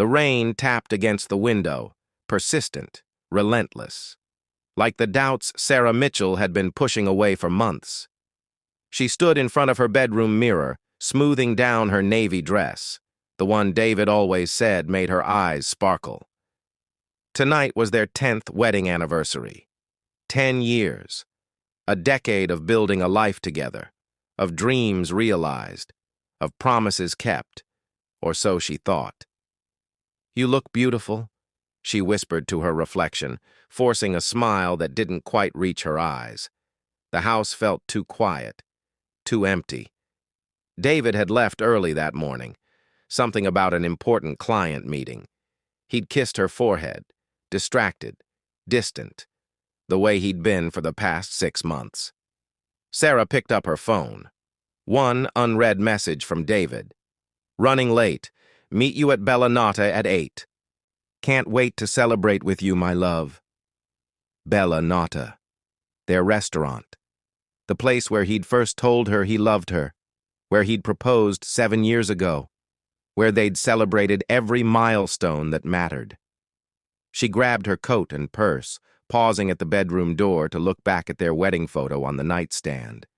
The rain tapped against the window, persistent, relentless, like the doubts Sarah Mitchell had been pushing away for months. She stood in front of her bedroom mirror, smoothing down her navy dress, the one David always said made her eyes sparkle. Tonight was their 10th wedding anniversary. 10 years. A decade of building a life together, of dreams realized, of promises kept, or so she thought. "You look beautiful," she whispered to her reflection, forcing a smile that didn't quite reach her eyes. The house felt too quiet, too empty. David had left early that morning, something about an important client meeting. He'd kissed her forehead, distracted, distant, the way he'd been for the past 6 months. Sarah picked up her phone. One unread message from David. "Running late. Meet you at Bella Nata at 8. Can't wait to celebrate with you, my love." Bella Nata. Their restaurant. The place where he'd first told her he loved her, where he'd proposed 7 years ago, where they'd celebrated every milestone that mattered. She grabbed her coat and purse, pausing at the bedroom door to look back at their wedding photo on the nightstand.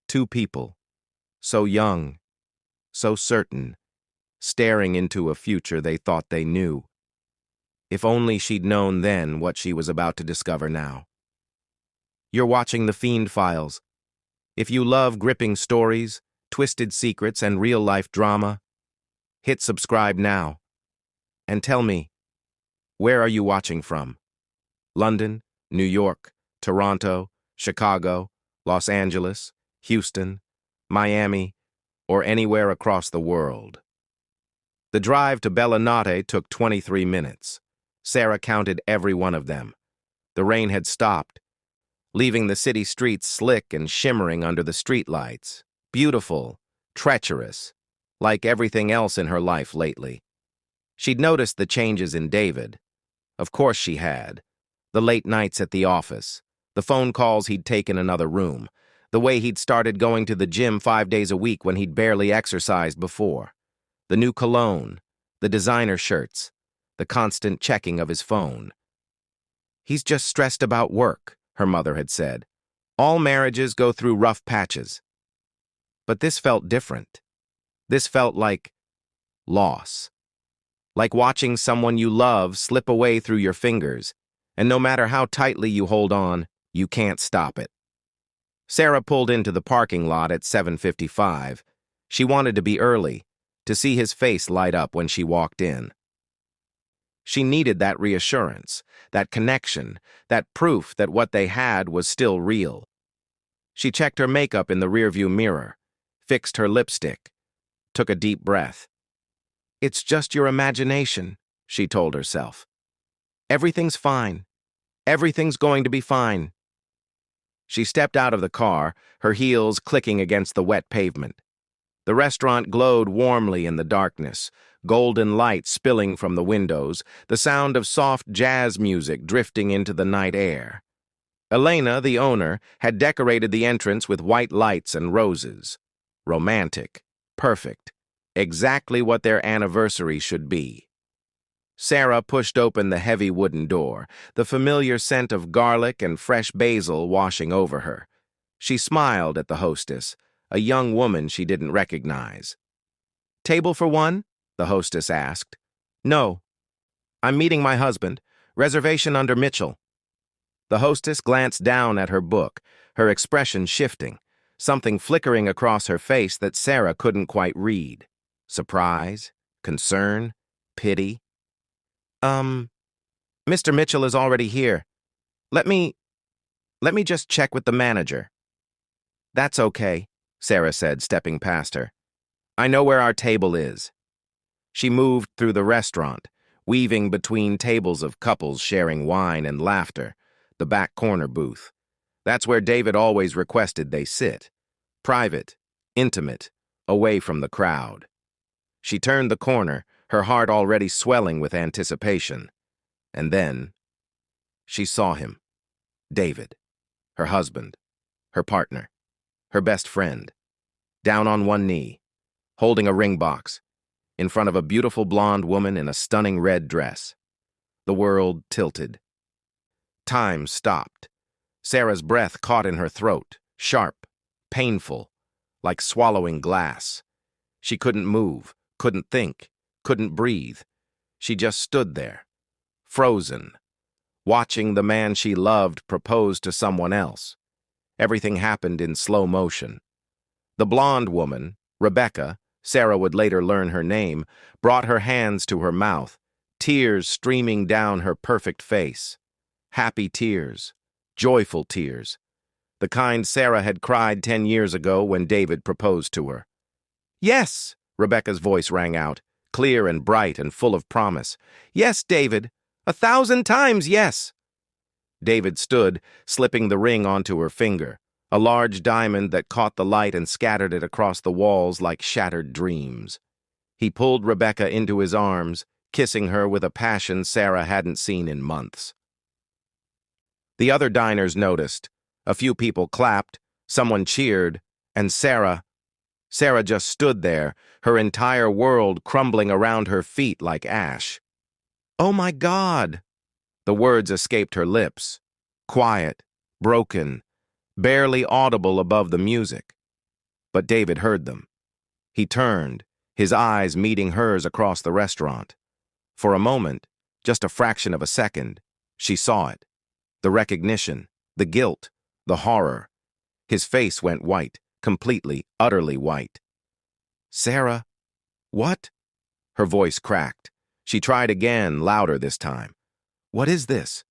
2 people, so young, so certain, staring into a future they thought they knew. If only she'd known then what she was about to discover now. You're watching the Fiend Files. If you love gripping stories, twisted secrets, and real-life drama, hit subscribe now. And tell me, where are you watching from? London, New York, Toronto, Chicago, Los Angeles, Houston, Miami, or anywhere across the world. The drive to Bella Nata took 23 minutes. Sarah counted every one of them. The rain had stopped, leaving the city streets slick and shimmering under the streetlights. Beautiful, treacherous, like everything else in her life lately. She'd noticed the changes in David. Of course she had. The late nights at the office, the phone calls he'd taken another room, the way he'd started going to the gym 5 days a week when he'd barely exercised before, the new cologne, the designer shirts, the constant checking of his phone. "He's just stressed about work," her mother had said. "All marriages go through rough patches." But this felt different. This felt like loss. Like watching someone you love slip away through your fingers, and no matter how tightly you hold on, you can't stop it. Sarah pulled into the parking lot at 7:55. She wanted to be early, to see his face light up when she walked in. She needed that reassurance, that connection, that proof that what they had was still real. She checked her makeup in the rearview mirror, fixed her lipstick, took a deep breath. "It's just your imagination," she told herself. "Everything's fine. Everything's going to be fine." She stepped out of the car, her heels clicking against the wet pavement. The restaurant glowed warmly in the darkness, golden light spilling from the windows, the sound of soft jazz music drifting into the night air. Elena, the owner, had decorated the entrance with white lights and roses. Romantic, perfect, exactly what their anniversary should be. Sarah pushed open the heavy wooden door, the familiar scent of garlic and fresh basil washing over her. She smiled at the hostess, a young woman she didn't recognize. "Table for one?" the hostess asked. "No. I'm meeting my husband. Reservation under Mitchell." The hostess glanced down at her book, her expression shifting, something flickering across her face that Sarah couldn't quite read. Surprise? Concern? Pity? Mr. Mitchell is already here. Let me just check with the manager." "That's okay," Sarah said, stepping past her. "I know where our table is." She moved through the restaurant, weaving between tables of couples sharing wine and laughter, the back corner booth. That's where David always requested they sit. Private, intimate, away from the crowd. She turned the corner, her heart already swelling with anticipation. And then she saw him. David, her husband, her partner, her best friend, down on one knee, holding a ring box. in front of a beautiful blonde woman in a stunning red dress. The world tilted. Time stopped. Sarah's breath caught in her throat, sharp, painful, like swallowing glass. She couldn't move, couldn't think, couldn't breathe. She just stood there, frozen, watching the man she loved propose to someone else. Everything happened in slow motion. The blonde woman, Rebecca, Sarah would later learn her name, brought her hands to her mouth, tears streaming down her perfect face. Happy tears, joyful tears, the kind Sarah had cried 10 years ago when David proposed to her. "Yes," Rebecca's voice rang out, clear and bright and full of promise. "Yes, David, 1,000 times yes." David stood, slipping the ring onto her finger, a large diamond that caught the light and scattered it across the walls like shattered dreams. He pulled Rebecca into his arms, kissing her with a passion Sarah hadn't seen in months. The other diners noticed. A few people clapped, someone cheered, and Sarah just stood there, her entire world crumbling around her feet like ash. "Oh my God!" The words escaped her lips, quiet, broken, barely audible above the music. But David heard them. He turned, his eyes meeting hers across the restaurant. For a moment, just a fraction of a second, she saw it. The recognition, the guilt, the horror. His face went white, completely, utterly white. "Sarah, what?" Her voice cracked. She tried again, louder this time. "What is this?"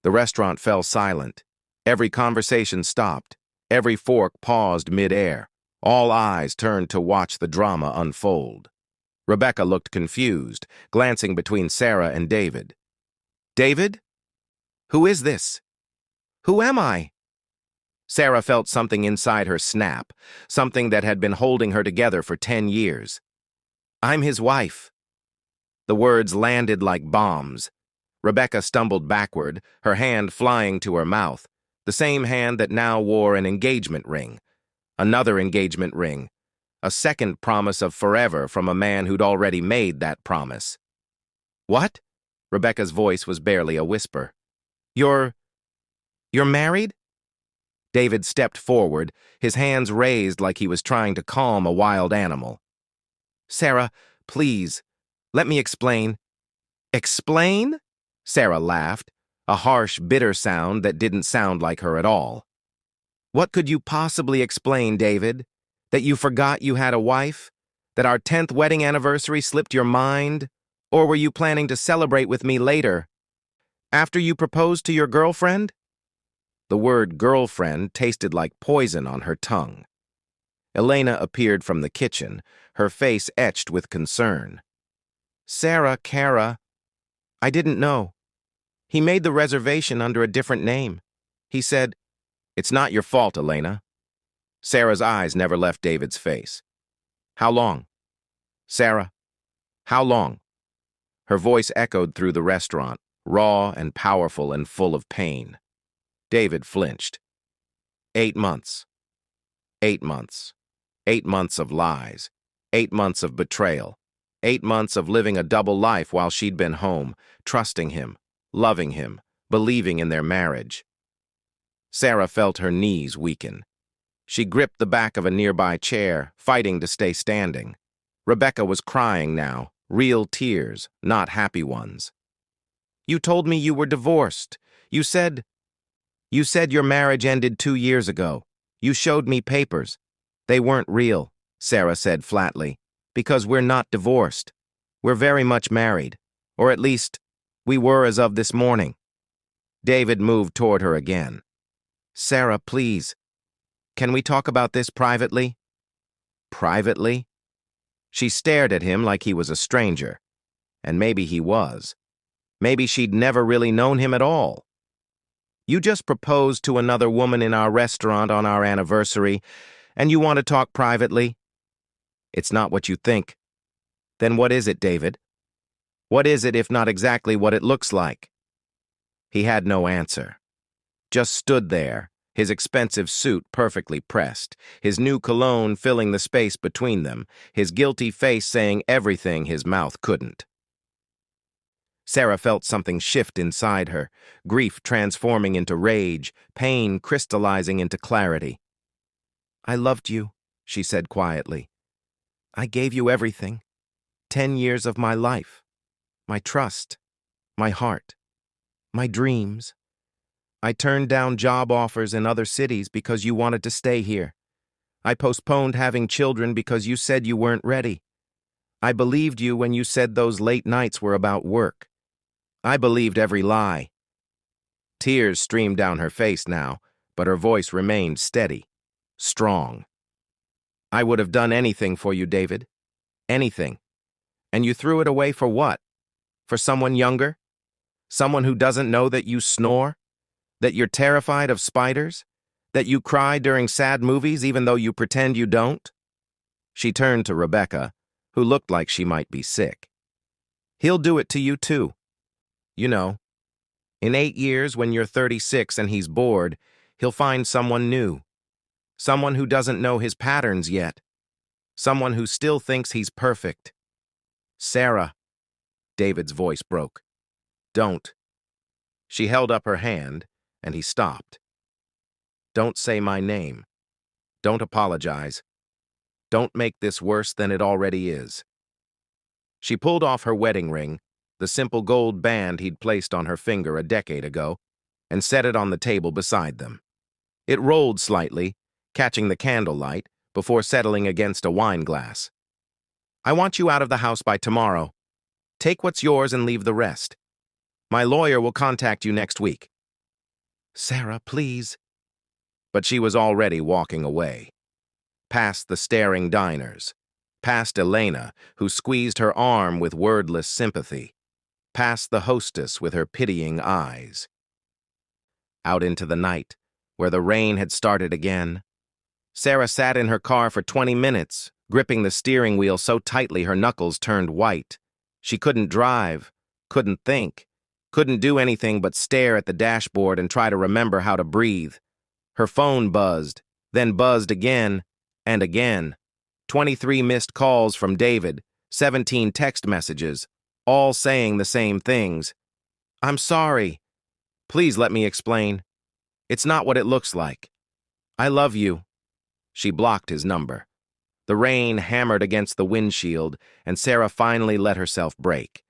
The restaurant fell silent. Every conversation stopped. Every fork paused mid-air. All eyes turned to watch the drama unfold. Rebecca looked confused, glancing between Sarah and David. "David? Who is this? Who am I?" Sarah felt something inside her snap, something that had been holding her together for 10 years. "I'm his wife." The words landed like bombs. Rebecca stumbled backward, her hand flying to her mouth, the same hand that now wore an engagement ring. Another engagement ring. A second promise of forever from a man who'd already made that promise. "What?" Rebecca's voice was barely a whisper. You're married?" David stepped forward, his hands raised like he was trying to calm a wild animal. "Sarah, please, let me explain." "Explain?" Sarah laughed, a harsh, bitter sound that didn't sound like her at all. "What could you possibly explain, David? That you forgot you had a wife? That our 10th wedding anniversary slipped your mind? Or were you planning to celebrate with me later? After you proposed to your girlfriend?" The word girlfriend tasted like poison on her tongue. Elena appeared from the kitchen, her face etched with concern. "Sarah, Kara, I didn't know. He made the reservation under a different name. He said, 'It's not your fault, Elena.'" Sarah's eyes never left David's face. "How long? Sarah, how long?" Her voice echoed through the restaurant, raw and powerful and full of pain. David flinched. 8 months. 8 months. 8 months of lies. 8 months of betrayal. 8 months of living a double life while she'd been home, trusting him, loving him, believing in their marriage. Sarah felt her knees weaken. She gripped the back of a nearby chair, fighting to stay standing. Rebecca was crying now, real tears, not happy ones. "You told me you were divorced. You said your marriage ended 2 years ago. You showed me papers. They weren't real," Sarah said flatly, "because we're not divorced. We're very much married. Or at least, we were as of this morning." David moved toward her again. "Sarah, please. Can we talk about this privately?" "Privately?" She stared at him like he was a stranger. And maybe he was. Maybe she'd never really known him at all. "You just proposed to another woman in our restaurant on our anniversary, and you want to talk privately?" "It's not what you think." "Then what is it, David? What is it if not exactly what it looks like?" He had no answer. Just stood there, his expensive suit perfectly pressed, his new cologne filling the space between them, his guilty face saying everything his mouth couldn't. Sarah felt something shift inside her, grief transforming into rage, pain crystallizing into clarity. "I loved you," she said quietly. "I gave you everything. 10 years of my life. My trust. My heart. My dreams. I turned down job offers in other cities because you wanted to stay here. I postponed having children because you said you weren't ready. I believed you when you said those late nights were about work. I believed every lie." Tears streamed down her face now, but her voice remained steady, strong. "I would have done anything for you, David. Anything. And you threw it away for what? For someone younger? Someone who doesn't know that you snore? That you're terrified of spiders? That you cry during sad movies even though you pretend you don't?" She turned to Rebecca, who looked like she might be sick. "He'll do it to you too. You know, in 8 years when you're 36 and he's bored, he'll find someone new. Someone who doesn't know his patterns yet. Someone who still thinks he's perfect." "Sarah," David's voice broke. "Don't." She held up her hand, and he stopped. "Don't say my name. Don't apologize. Don't make this worse than it already is." She pulled off her wedding ring, the simple gold band he'd placed on her finger a decade ago, and set it on the table beside them. It rolled slightly, catching the candlelight, before settling against a wine glass. "I want you out of the house by tomorrow. Take what's yours and leave the rest. My lawyer will contact you next week." "Sarah, please." But she was already walking away. Past the staring diners. Past Elena, who squeezed her arm with wordless sympathy. Past the hostess with her pitying eyes. Out into the night, where the rain had started again. Sarah sat in her car for 20 minutes, gripping the steering wheel so tightly her knuckles turned white. She couldn't drive, couldn't think, couldn't do anything but stare at the dashboard and try to remember how to breathe. Her phone buzzed, then buzzed again and again. 23 missed calls from David, 17 text messages, all saying the same things. "I'm sorry. Please let me explain. It's not what it looks like. I love you." She blocked his number. The rain hammered against the windshield, and Sarah finally let herself break.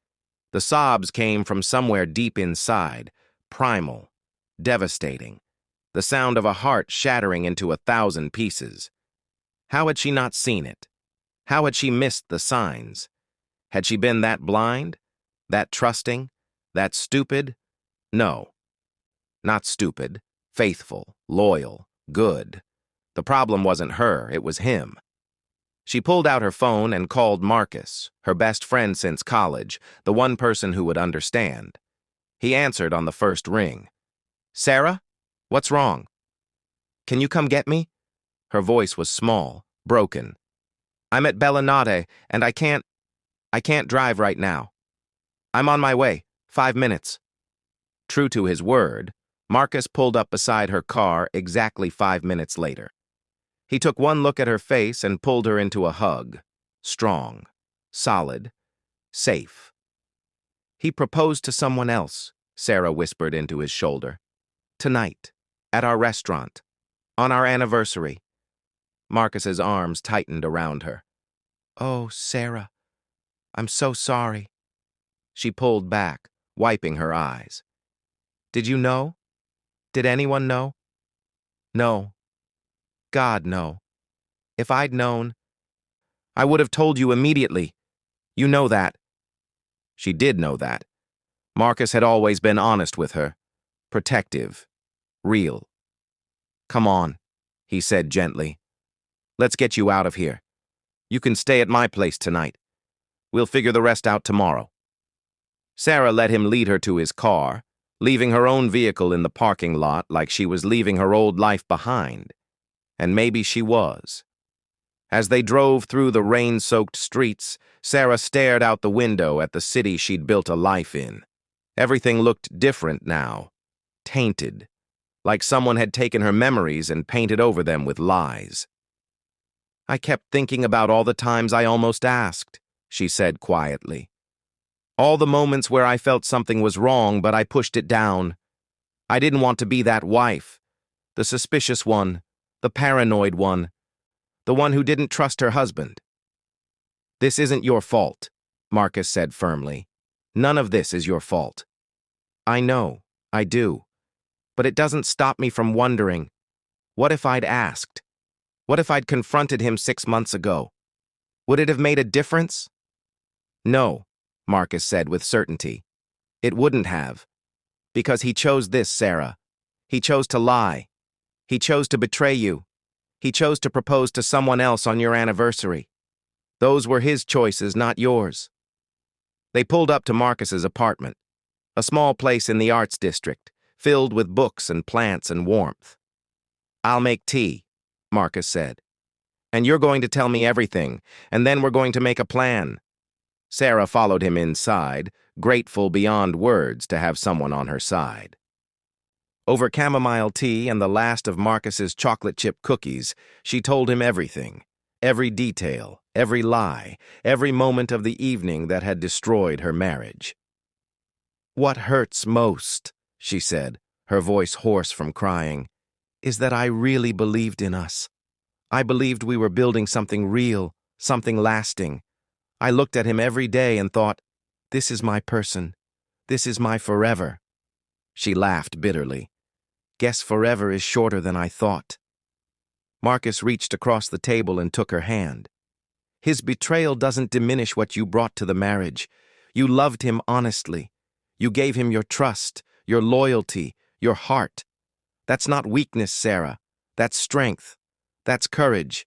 The sobs came from somewhere deep inside, primal, devastating, the sound of a heart shattering into 1,000 pieces. How had she not seen it? How had she missed the signs? Had she been that blind? That trusting? That stupid? No. Not stupid. Faithful. Loyal. Good. The problem wasn't her, it was him. She pulled out her phone and called Marcus, her best friend since college, the one person who would understand. He answered on the first ring. "Sarah? What's wrong? Can you come get me?" Her voice was small, broken. "I'm at Bellinade, and I can't drive right now. I'm on my way, 5 minutes." True to his word, Marcus pulled up beside her car exactly 5 minutes later. He took one look at her face and pulled her into a hug. Strong, solid, safe. "He proposed to someone else," Sarah whispered into his shoulder. "Tonight, at our restaurant, on our anniversary." Marcus's arms tightened around her. "Oh, Sarah, I'm so sorry." She pulled back, wiping her eyes. "Did you know? Did anyone know?" "No. God, no. If I'd known, I would have told you immediately. You know that." She did know that. Marcus had always been honest with her. Protective. Real. "Come on," he said gently. "Let's get you out of here. You can stay at my place tonight. We'll figure the rest out tomorrow." Sarah let him lead her to his car, leaving her own vehicle in the parking lot like she was leaving her old life behind. And maybe she was. As they drove through the rain-soaked streets, Sarah stared out the window at the city she'd built a life in. Everything looked different now. Tainted. like someone had taken her memories and painted over them with lies. "I kept thinking about all the times I almost asked," she said quietly. "All the moments where I felt something was wrong, but I pushed it down. I didn't want to be that wife, the suspicious one, the paranoid one, the one who didn't trust her husband." "This isn't your fault," Marcus said firmly. "None of this is your fault." "I know, I do. But it doesn't stop me from wondering, what if I'd asked? What if I'd confronted him 6 months ago? Would it have made a difference?" "No," Marcus said with certainty. "It wouldn't have. Because he chose this, Sarah. He chose to lie. He chose to betray you. He chose to propose to someone else on your anniversary. Those were his choices, not yours." They pulled up to Marcus's apartment, a small place in the arts district, filled with books and plants and warmth. "I'll make tea," Marcus said. "And you're going to tell me everything, and then we're going to make a plan." Sarah followed him inside, grateful beyond words to have someone on her side. Over chamomile tea and the last of Marcus's chocolate chip cookies, she told him everything, every detail, every lie, every moment of the evening that had destroyed her marriage. "What hurts most," she said, her voice hoarse from crying, "is that I really believed in us. I believed we were building something real, something lasting. I looked at him every day and thought, this is my person. This is my forever." She laughed bitterly. "Guess forever is shorter than I thought." Marcus reached across the table and took her hand. "His betrayal doesn't diminish what you brought to the marriage. You loved him honestly. You gave him your trust, your loyalty, your heart. That's not weakness, Sarah. That's strength. That's courage.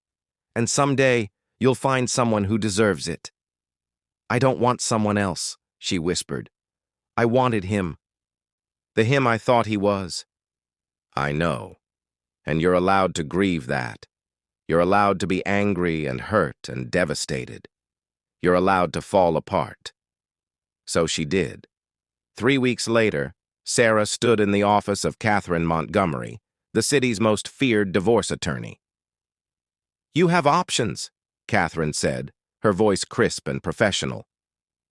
And someday, you'll find someone who deserves it." "I don't want someone else," she whispered. "I wanted him. The him I thought he was." "I know. And you're allowed to grieve that. You're allowed to be angry and hurt and devastated. You're allowed to fall apart." So she did. 3 weeks later, Sarah stood in the office of Catherine Montgomery, the city's most feared divorce attorney. "You have options," Catherine said, her voice crisp and professional.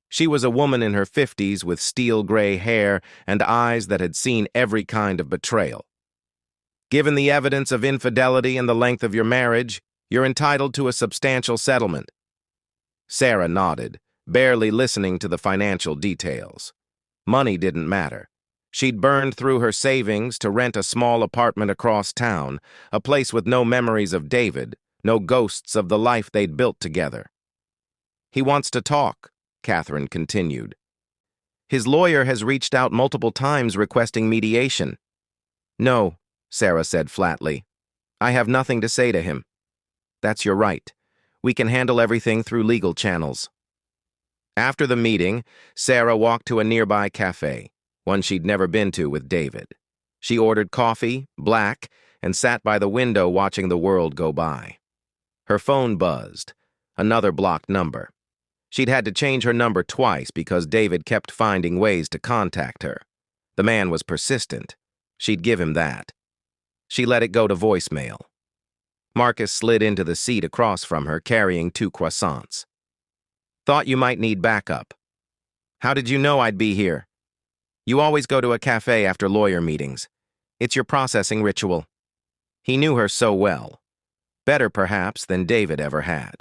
She was a woman in her 50s with steel-gray hair and eyes that had seen every kind of betrayal. "Given the evidence of infidelity and the length of your marriage, you're entitled to a substantial settlement." Sarah nodded, barely listening to the financial details. Money didn't matter. She'd burned through her savings to rent a small apartment across town, a place with no memories of David, no ghosts of the life they'd built together. "He wants to talk," Catherine continued. "His lawyer has reached out multiple times requesting mediation." "No," Sarah said flatly. "I have nothing to say to him." "That's your right. We can handle everything through legal channels." After the meeting, Sarah walked to a nearby cafe, one she'd never been to with David. She ordered coffee, black, and sat by the window watching the world go by. Her phone buzzed, another blocked number. She'd had to change her number twice because David kept finding ways to contact her. The man was persistent. She'd give him that. She let it go to voicemail. Marcus slid into the seat across from her, carrying 2 croissants. "Thought you might need backup." "How did you know I'd be here?" "You always go to a cafe after lawyer meetings. It's your processing ritual." He knew her so well. Better, perhaps, than David ever had.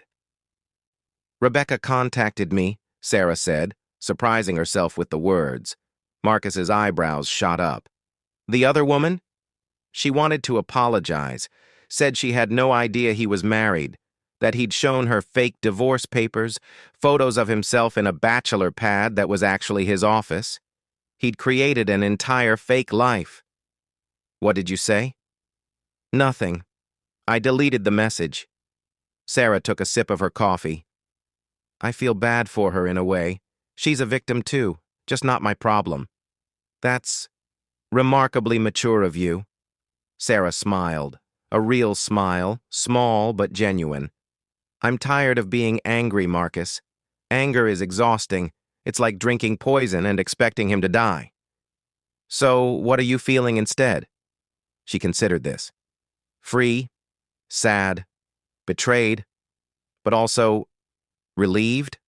"Rebecca contacted me," Sarah said, surprising herself with the words. Marcus's eyebrows shot up. "The other woman?" "She wanted to apologize, said she had no idea he was married, that he'd shown her fake divorce papers, photos of himself in a bachelor pad that was actually his office. He'd created an entire fake life." "What did you say?" "Nothing. I deleted the message." Sarah took a sip of her coffee. "I feel bad for her in a way. She's a victim too, just not my problem." "That's remarkably mature of you." Sarah smiled, a real smile, small but genuine. "I'm tired of being angry, Marcus. Anger is exhausting. It's like drinking poison and expecting him to die." "So, what are you feeling instead?" She considered this. Free, sad, betrayed, but also relieved?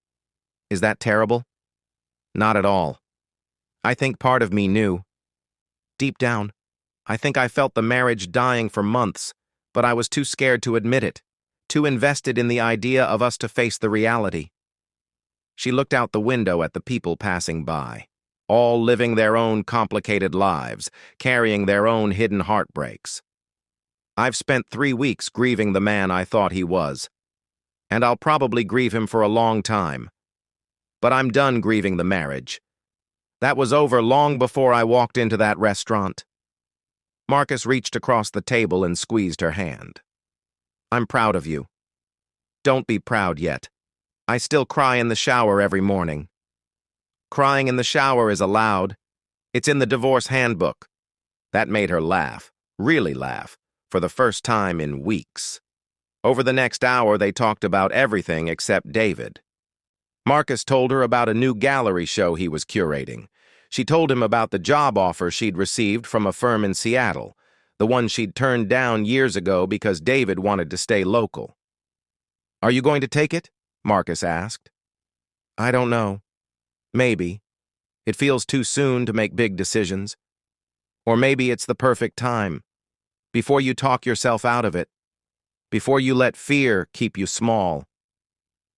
Is that terrible? Not at all. I think part of me knew. Deep down, I think I felt the marriage dying for months, but I was too scared to admit it, too invested in the idea of us to face the reality. She looked out the window at the people passing by, all living their own complicated lives, carrying their own hidden heartbreaks. I've spent 3 weeks grieving the man I thought he was, and I'll probably grieve him for a long time. But I'm done grieving the marriage. That was over long before I walked into that restaurant. Marcus reached across the table and squeezed her hand. I'm proud of you. Don't be proud yet. I still cry in the shower every morning. Crying in the shower is allowed. It's in the divorce handbook. That made her laugh, really laugh, for the first time in weeks. Over the next hour, they talked about everything except David. Marcus told her about a new gallery show he was curating. She told him about the job offer she'd received from a firm in Seattle, the one she'd turned down years ago because David wanted to stay local. Are you going to take it? Marcus asked. I don't know. Maybe. It feels too soon to make big decisions. Or maybe it's the perfect time. Before you talk yourself out of it. Before you let fear keep you small.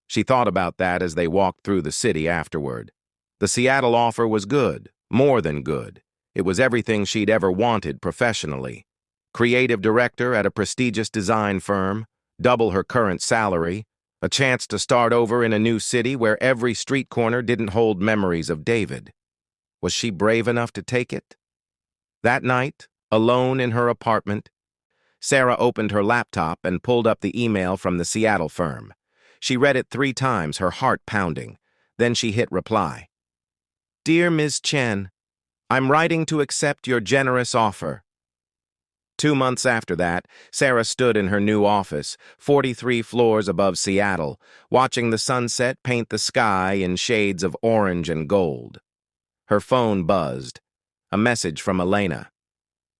She thought about that as they walked through the city afterward. The Seattle offer was good, more than good. It was everything she'd ever wanted professionally. Creative director at a prestigious design firm, double her current salary, a chance to start over in a new city where every street corner didn't hold memories of David. Was she brave enough to take it? That night, alone in her apartment, Sarah opened her laptop and pulled up the email from the Seattle firm. She read it 3 times, her heart pounding. Then she hit reply. Dear Ms. Chen, I'm writing to accept your generous offer. 2 months after that, Sarah stood in her new office, 43 floors above Seattle, watching the sunset paint the sky in shades of orange and gold. Her phone buzzed. A message from Elena.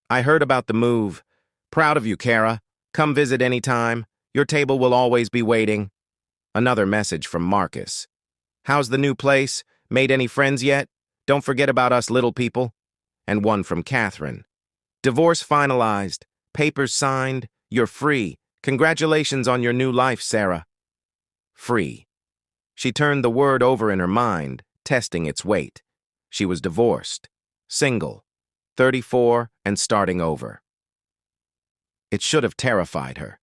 I heard about the move. Proud of you, Kara. Come visit anytime. Your table will always be waiting. Another message from Marcus. How's the new place? Made any friends yet? Don't forget about us little people. And one from Catherine. Divorce finalized. Papers signed. You're free. Congratulations on your new life, Sarah. Free. She turned the word over in her mind, testing its weight. She was divorced. Single. 34 and starting over. It should have terrified her.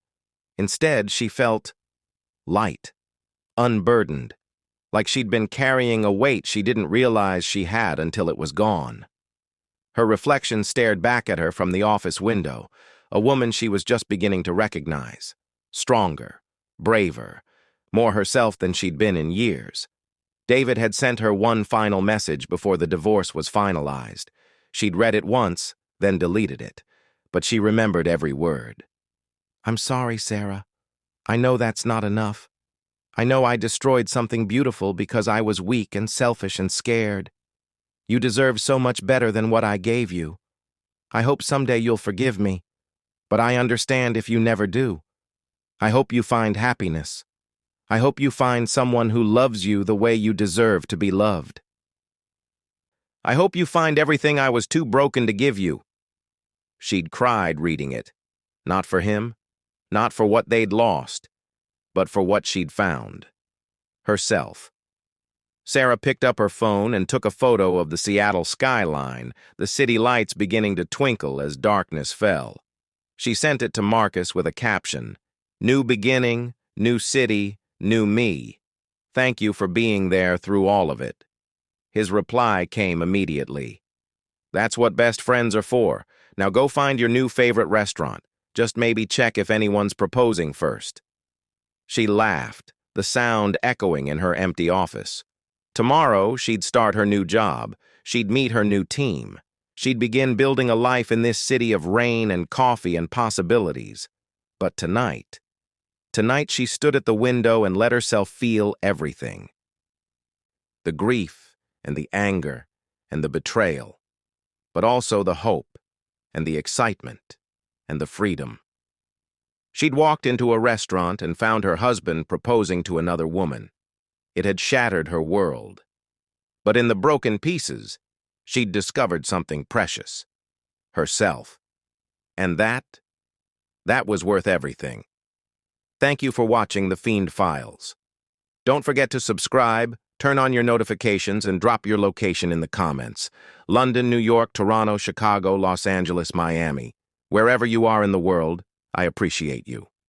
Instead, she felt light, unburdened, like she'd been carrying a weight she didn't realize she had until it was gone. Her reflection stared back at her from the office window, a woman she was just beginning to recognize. Stronger, braver, more herself than she'd been in years. David had sent her one final message before the divorce was finalized. She'd read it once, then deleted it, but she remembered every word. I'm sorry, Sarah. I know that's not enough. I know I destroyed something beautiful because I was weak and selfish and scared. You deserve so much better than what I gave you. I hope someday you'll forgive me, but I understand if you never do. I hope you find happiness. I hope you find someone who loves you the way you deserve to be loved. I hope you find everything I was too broken to give you. She'd cried reading it. Not for him, not for what they'd lost, but for what she'd found. Herself. Sarah picked up her phone and took a photo of the Seattle skyline, the city lights beginning to twinkle as darkness fell. She sent it to Marcus with a caption, New beginning, new city, new me. Thank you for being there through all of it. His reply came immediately. That's what best friends are for. Now go find your new favorite restaurant. Just maybe check if anyone's proposing first. She laughed, the sound echoing in her empty office. Tomorrow, she'd start her new job. She'd meet her new team. She'd begin building a life in this city of rain and coffee and possibilities. But tonight she stood at the window and let herself feel everything. The grief and the anger and the betrayal, but also the hope and the excitement. and the freedom. She'd walked into a restaurant and found her husband proposing to another woman. It had shattered her world. But in the broken pieces, she'd discovered something precious. Herself. And that was worth everything. Thank you for watching the Fiend Files. Don't forget to subscribe, turn on your notifications, and drop your location in the comments. London, New York, Toronto, Chicago, Los Angeles, Miami. Wherever you are in the world, I appreciate you.